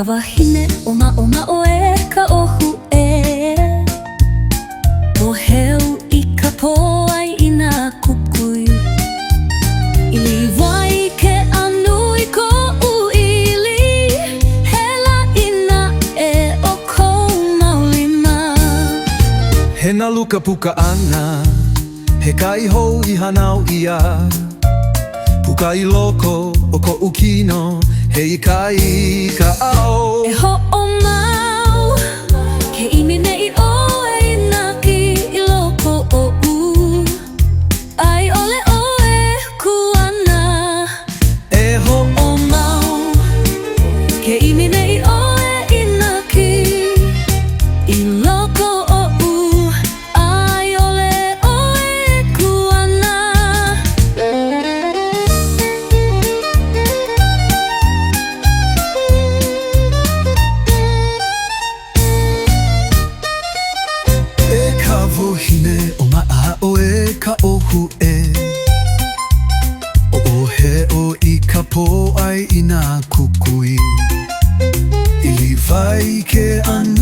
wahine o e ka ohu e Moheu I ka poai I nā kukui I liwai ke anu I ko uili Hela ina e o kou maulima He nā luka puka ana He kai hou I hanau ia Puka I loko o ko'u kino Hei kai ka ao E ho'o mau Ke imi nei oe I nā ki I loko o u Ai ole oe kuana E ho'o mau Ke imi nei oe I nā ki I loko o u Ai ole oe kuana Wohine o maa o e ka ohu e O ohe o I ka poai I nā kukui I liwai ke anu